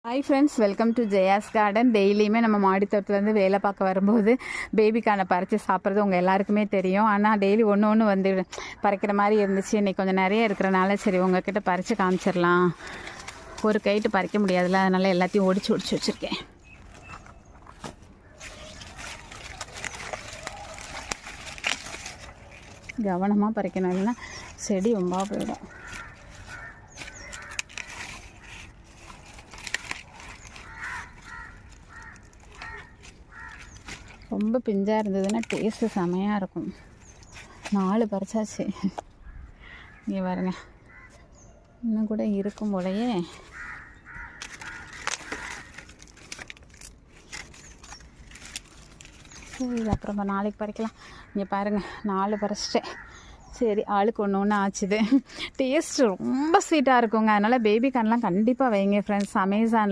Hi friends, welcome to Jaya's garden. டெய்லியுமே நம்ம மாடி தோட்டத்துலேருந்து வேலை பார்க்க வரும்போது பேபிக்கான பறித்து சாப்பிட்றது உங்கள் எல்லாருக்குமே தெரியும். ஆனால் டெய்லி ஒன்று ஒன்று வந்து பறிக்கிற மாதிரி இருந்துச்சு. இன்றைக்கி கொஞ்சம் நிறைய இருக்கிறனால சரி உங்ககிட்ட பறித்து காமிச்சிடலாம். ஒரு கைட்டு பறிக்க முடியாதுல்ல, அதனால் எல்லாத்தையும் ஒடிச்சு வச்சுருக்கேன். கவனமாக பறிக்கணும், இல்லைன்னா செடி ரொம்ப போயிடும். ரொம்ப பிஞ்சாக இருந்ததுன்னா டேஸ்ட்டு செமையாக இருக்கும். 4 பறிச்சாச்சு. இங்கே பாருங்க, இன்னும் கூட இருக்கும் போலையே. சரி, இது அப்புறமா நாளைக்கு பறிக்கலாம். இங்கே பாருங்கள், 4 பறிச்சிட்டேன். சரி, ஆளுக்கு ஒன்று ஒன்று ஆச்சுது. டேஸ்ட்டு ரொம்ப ஸ்வீட்டாக இருக்குங்க. அதனால் பேபி கார்ன்லாம் கண்டிப்பாக வைங்க ஃப்ரெண்ட்ஸ். அமேசான்